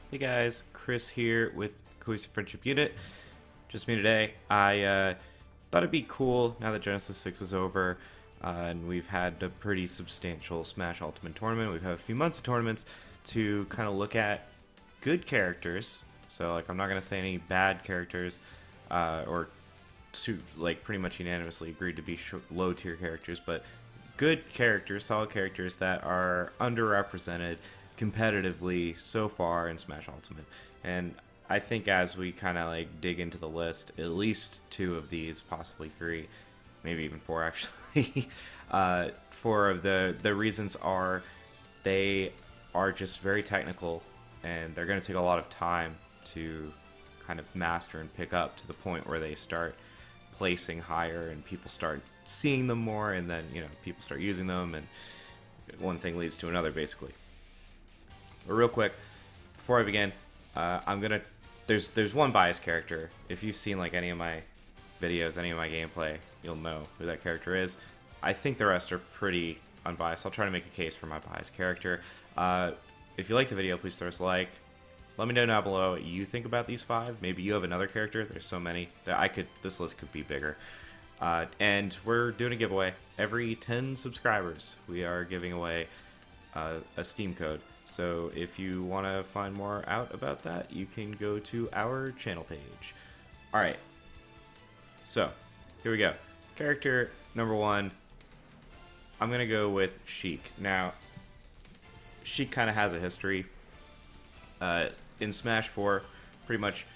Hey guys, Chris here with Cohesive Friendship Unit. Just me today. I thought it'd be cool now that Genesis 6 is over and we've had a pretty substantial Smash Ultimate tournament. We've had a few months of tournaments to kind of look at good characters. So, like, I'm not going to say any bad characters or like pretty much unanimously agreed to be low tier characters, but good characters, solid characters that are underrepresented competitively so far in Smash Ultimate. And I think as we kind of like dig into the list, at least two of these, possibly three, maybe even four actually. Four of the reasons are they are just very technical and they're going to take a lot of time to kind of master and pick up to the point where they start placing higher and people start seeing them more, and then people start using them, and one thing leads to another basically. But real quick, before I begin, there's one biased character. If you've seen like any of my videos, any of my gameplay, you'll know who that character is. I think the rest are pretty unbiased. I'll try to make a case for my biased character. If you like the video, please throw us a like. Let me know down below what you think about these five. Maybe you have another character. There's so many that this list could be bigger. And we're doing a giveaway. Every 10 subscribers, we are giving away a Steam code. So if you want to find more out about that, you can go to our channel page. Alright, so here we go. Character number one, I'm going to go with Sheik. Now, Sheik kind of has a history. In Smash 4, pretty much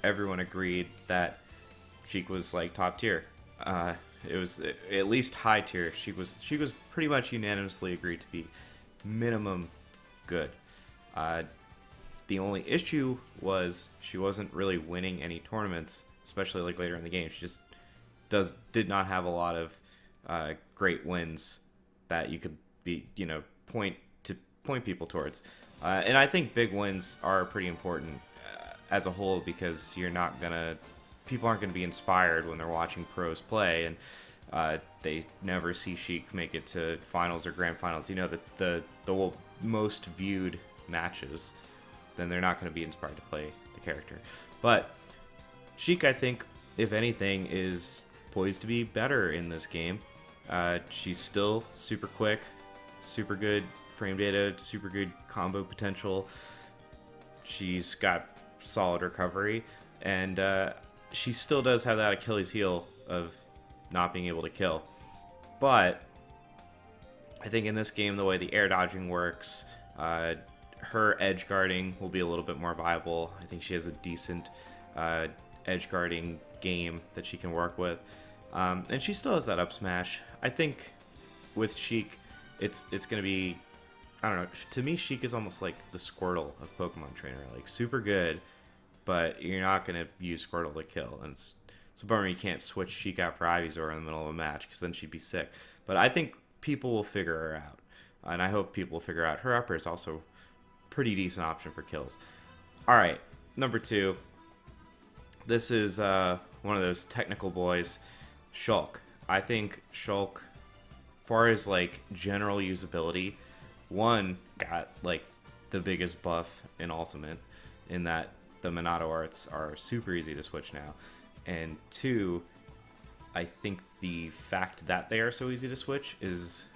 everyone agreed that Sheik was like top tier. It was at least high tier. She was pretty much unanimously agreed to be minimum good. The only issue was she wasn't really winning any tournaments, especially like later in the game. She just did not have a lot of great wins that you could be point people towards. And I think big wins are pretty important as a whole, because people aren't gonna be inspired when they're watching pros play and they never see Sheik make it to finals or grand finals. The most viewed matches, then they're not going to be inspired to play the character. But Sheik, I think, if anything, is poised to be better in this game. She's still super quick, super good frame data, super good combo potential. She's got solid recovery, and she still does have that Achilles heel of not being able to kill. But I think in this game, the way the air dodging works, her edge guarding will be a little bit more viable. I think she has a decent edge guarding game that she can work with. And she still has that up smash. I think with Sheik, it's going to be, I don't know, to me Sheik is almost like the Squirtle of Pokemon Trainer. Like, super good, but you're not going to use Squirtle to kill. And it's a bummer you can't switch Sheik out for Ivysaur in the middle of a match, because then she'd be sick. But I think people will figure her out. And I hope people will figure out her upper is also a pretty decent option for kills. Alright, number two. This is one of those technical boys, Shulk. I think Shulk, far as like general usability, one, got like the biggest buff in Ultimate, in that the Monado arts are super easy to switch now. And two, I think the fact that they are so easy to switch is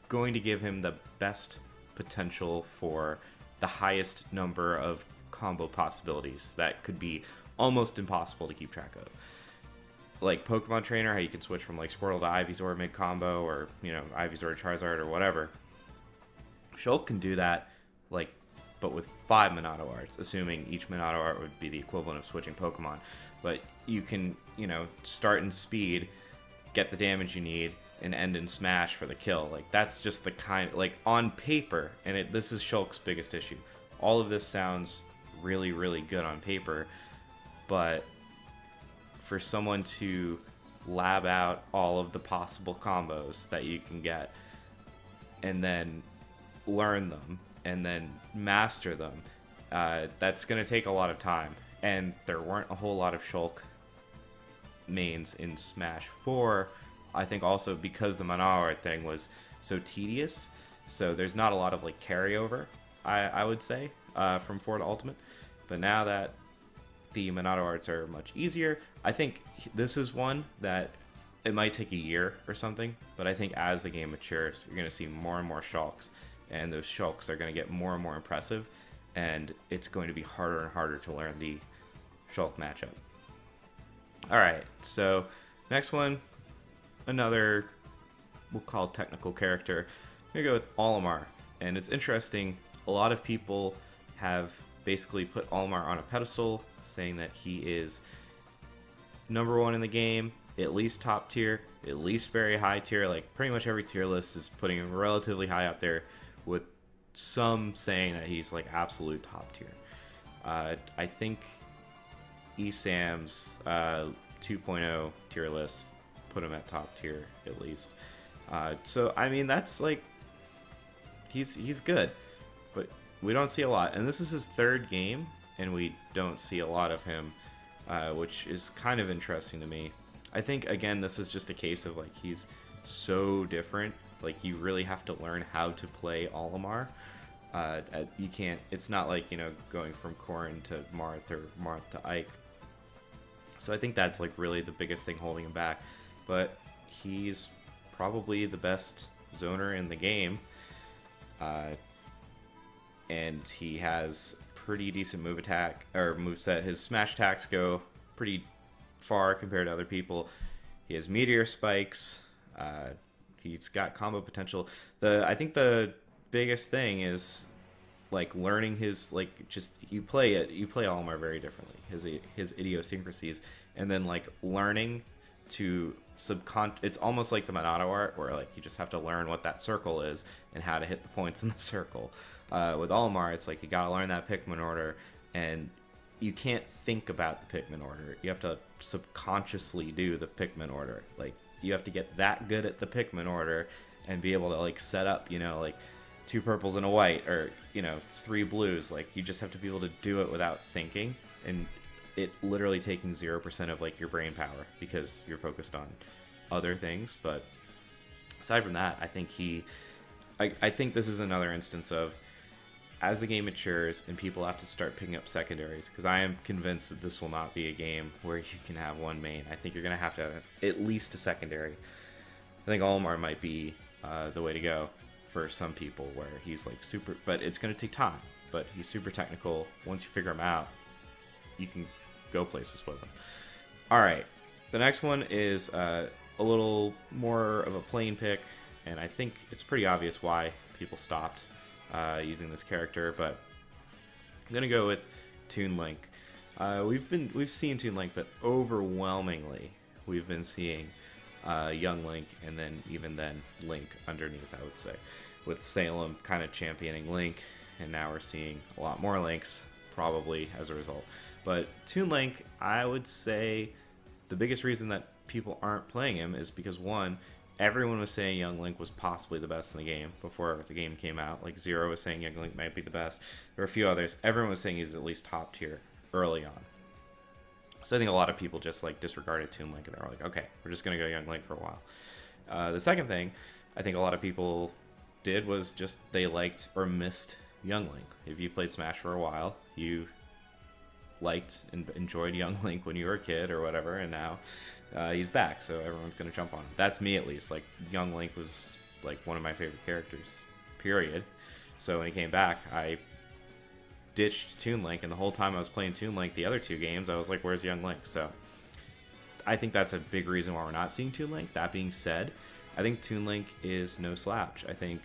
going to give him the best potential for the highest number of combo possibilities that could be almost impossible to keep track of. Like Pokemon Trainer, how you can switch from like Squirtle to Ivysaur mid-combo, or Ivysaur to Charizard or whatever. Shulk can do that, but with 5 Monado arts, assuming each Monado art would be the equivalent of switching Pokemon. But you can, start in speed, get the damage you need, and end in smash for the kill. Like, that's just the kind, like, on paper, and this is Shulk's biggest issue. All of this sounds really, really good on paper, but for someone to lab out all of the possible combos that you can get, and then learn them, and then master them, that's going to take a lot of time. And there weren't a whole lot of Shulk mains in Smash 4, I think also because the Manara thing was so tedious. So there's not a lot of like carryover, I would say. from 4 to Ultimate. But now that the Monado arts are much easier, I think this is one that it might take a year or something, but I think as the game matures, you're going to see more and more Shulks, and those Shulks are going to get more and more impressive, and it's going to be harder and harder to learn the Shulk matchup. Alright, so next one, another, we'll call technical character. I'm going to go with Olimar, and it's interesting, a lot of people have basically put Olimar on a pedestal, saying that he is #1 in the game, at least top tier, at least very high tier. Like pretty much every tier list is putting him relatively high up there, with some saying that he's like absolute top tier. I think ESAM's 2.0 tier list put him at top tier at least. So I mean that's like he's good, but we don't see a lot. And this is his 3rd game, and we don't see a lot of him, which is kind of interesting to me. I think, again, this is just a case of, like, he's so different. Like, you really have to learn how to play Olimar. You can't, it's not like, you know, going from Corrin to Marth or Marth to Ike. So I think that's, like, really the biggest thing holding him back. But he's probably the best zoner in the game. And he has pretty decent move attack, or moveset. His smash attacks go pretty far compared to other people. He has meteor spikes. He's got combo potential. I think the biggest thing is like learning his like just you play Olimar very differently. His idiosyncrasies, and then like learning to it's almost like the Monado art where like you just have to learn what that circle is and how to hit the points in the circle. With Olimar, it's like you gotta learn that Pikmin order, and you can't think about the Pikmin order. You have to subconsciously do the Pikmin order. Like, you have to get that good at the Pikmin order and be able to, like, set up, you know, like, 2 purples and a white, or, you know, 3 blues. Like, you just have to be able to do it without thinking, and it literally taking 0% of, like, your brain power because you're focused on other things. But aside from that, I think I think this is another instance of, as the game matures and people have to start picking up secondaries, because I am convinced that this will not be a game where you can have one main. I think you're going to have at least a secondary. I think Olimar might be the way to go for some people, where he's like super, but it's going to take time. But he's super technical. Once you figure him out, you can go places with him. All right, the next one is a little more of a plain pick, and I think it's pretty obvious why people stopped using this character, but I'm gonna go with Toon Link. We've seen Toon Link, but overwhelmingly we've been seeing young Link, and then Link underneath, I would say, with Salem kind of championing Link, and now we're seeing a lot more Links probably as a result. But Toon Link, I would say the biggest reason that people aren't playing him is because, one, everyone was saying Young Link was possibly the best in the game before the game came out. Like, Zero was saying Young Link might be the best. There were a few others. Everyone was saying he's at least top tier early on. So I think a lot of people just, like, disregarded Toon Link, and they were like, okay, we're just going to go Young Link for a while. The second thing I think a lot of people did was just they liked or missed Young Link. If you played Smash for a while, you liked and enjoyed Young Link when you were a kid or whatever, and now he's back, so everyone's gonna jump on him. That's me, at least. Like, Young Link was like one of my favorite characters, period. So when he came back, I ditched Toon Link, and the whole time I was playing Toon Link, the other 2 games, I was like, where's Young Link? So I think that's a big reason why we're not seeing Toon Link. That being said, I think Toon Link is no slouch. I think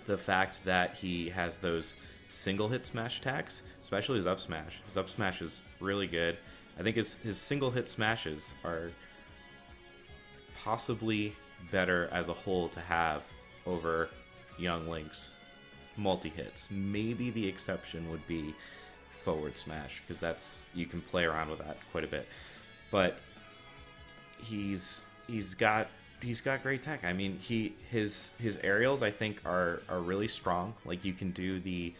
the fact that he has those single hit smash attacks, especially his up smash. His up smash is really good. I think his single hit smashes are possibly better as a whole to have over Young Link's multi-hits. Maybe the exception would be forward smash, because that's, you can play around with that quite a bit. But he's got great tech. I mean, his aerials, I think, are really strong. Like, you can do the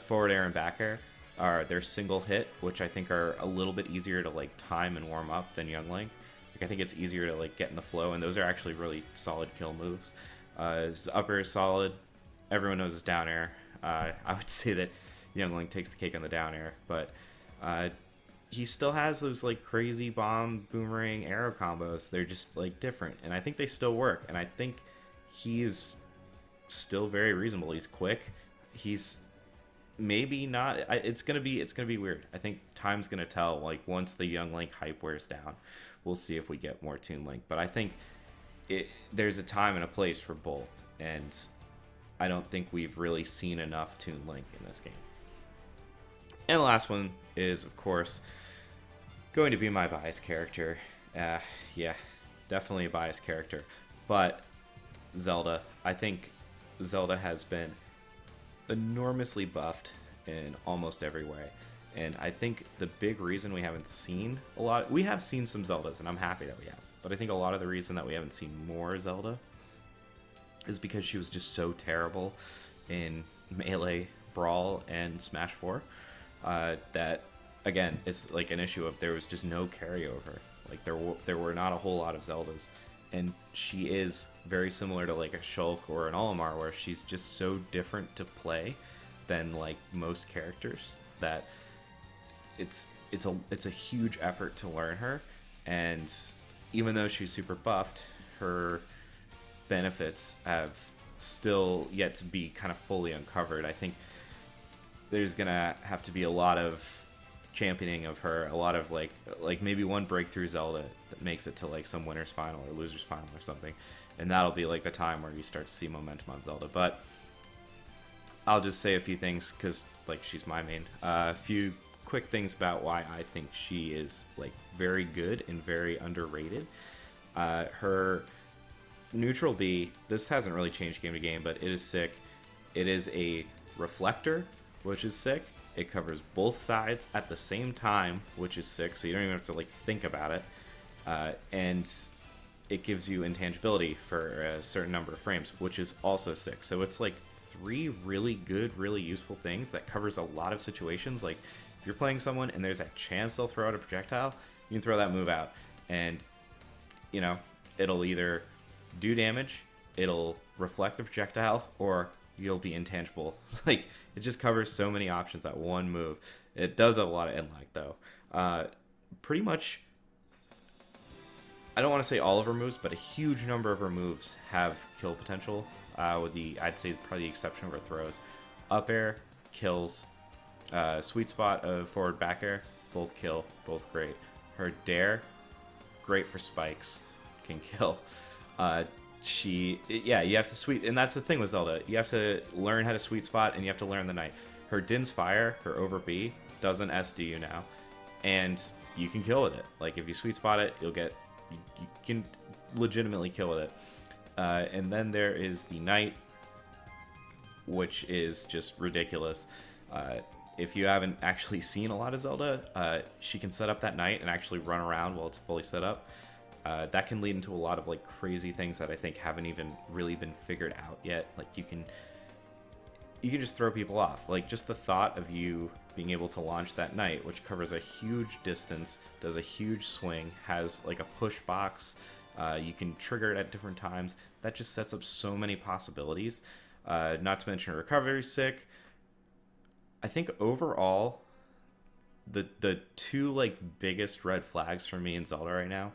forward air and back air are their single hit, which I think are a little bit easier to like time and warm up than Young Link. Like, I think it's easier to like get in the flow, and those are actually really solid kill moves. His up air is solid. Everyone knows his down air. I would say that Young Link takes the cake on the down air, but he still has those like crazy bomb, boomerang, arrow combos. They're just like different, and I think they still work. And I think he is still very reasonable. He's quick. He's maybe not. It's gonna be weird. I think time's gonna tell. Like once the Young Link hype wears down, we'll see if we get more Toon Link. But I think there's a time and a place for both, and I don't think we've really seen enough Toon Link in this game. And the last one is, of course, going to be my biased character. Yeah, definitely a biased character. But Zelda. I think Zelda has been enormously buffed in almost every way. And I think the big reason we haven't seen a lot... We have seen some Zeldas, and I'm happy that we have. But I think a lot of the reason that we haven't seen more Zelda is because she was just so terrible in Melee, Brawl, and Smash 4 that, again, it's like an issue of there was just no carryover. Like there were not a whole lot of Zeldas. And she is very similar to like a Shulk or an Olimar, where she's just so different to play than like most characters that it's a huge effort to learn her. And even though she's super buffed, her benefits have still yet to be kind of fully uncovered. I think there's gonna have to be a lot of championing of her, a lot of like maybe one breakthrough Zelda that makes it to like some winner's final or loser's final or something, and that'll be like the time where you start to see momentum on Zelda. But I'll just say a few things because like she's my main. A few quick things about why I think she is like very good and very underrated. Her neutral B, this hasn't really changed game to game, but it is sick. It is a reflector, which is sick. It covers both sides at the same time, which is sick, so you don't even have to like think about it. And it gives you intangibility for a certain number of frames, which is also sick. So it's like 3 really good, really useful things that covers a lot of situations. Like if you're playing someone and there's a chance they'll throw out a projectile, you can throw that move out, and you know it'll either do damage, it'll reflect the projectile, or you'll be intangible. Like it just covers so many options that one move. It does have a lot of intellect though. Pretty much, I don't want to say all of her moves, but a huge number of her moves have kill potential. With I'd say probably the exception of her throws. Up air kills. Sweet spot of forward back air, both kill, both great. Her dare, great for spikes, can kill. You have to sweet, and that's the thing with Zelda. You have to learn how to sweet spot, and you have to learn the night. Her Din's Fire, her over B, doesn't SD you now, and you can kill with it. Like if you sweet spot it, you can legitimately kill with it. And then there is the Knight, which is just ridiculous. If you haven't actually seen a lot of Zelda, she can set up that Knight and actually run around while it's fully set up. That can lead into a lot of like crazy things that I think haven't even really been figured out yet. Like you can just throw people off. Like just the thought of you being able to launch that Knight, which covers a huge distance, does a huge swing, has like a push box. You can trigger it at different times. That just sets up so many possibilities. Not to mention recovery sick. I think overall, the 2 like biggest red flags for me in Zelda right now.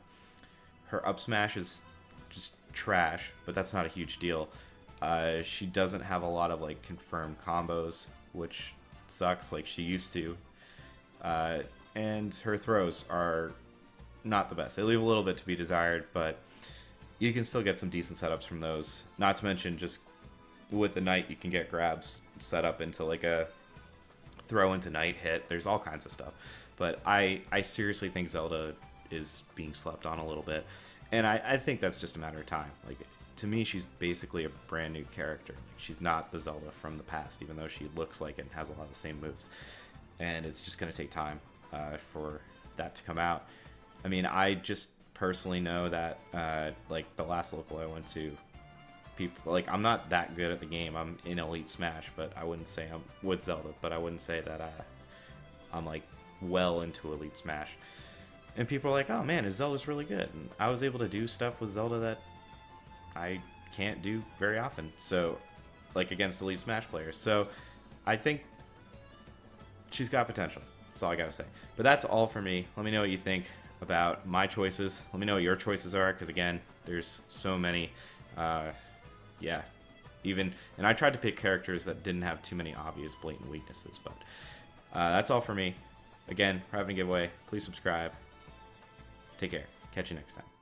Her up smash is just trash, but that's not a huge deal. She doesn't have a lot of like confirmed combos, which sucks like she used to. And her throws are not the best. They leave a little bit to be desired, but you can still get some decent setups from those. Not to mention just with the Knight, you can get grabs set up into like a throw into Knight hit. There's all kinds of stuff. But I seriously think Zelda is being slept on a little bit, and I think that's just a matter of time. Like to me, she's basically a brand new character. Like, she's not the Zelda from the past, even though she looks like it and has a lot of the same moves, and it's just going to take time for that to come out. I mean, I just personally know that like the last local I went to, people like I'm not that good at the game. I'm in Elite Smash, but I wouldn't say I'm with Zelda, but I wouldn't say that I'm like well into Elite Smash. And people are like, oh man, Zelda's really good. And I was able to do stuff with Zelda that I can't do very often. So, like against Elite Smash players. So, I think she's got potential. That's all I gotta say. But that's all for me. Let me know what you think about my choices. Let me know what your choices are, because again, there's so many. Yeah, and I tried to pick characters that didn't have too many obvious, blatant weaknesses. But that's all for me. Again, we're having a giveaway. Please subscribe. Take care. Catch you next time.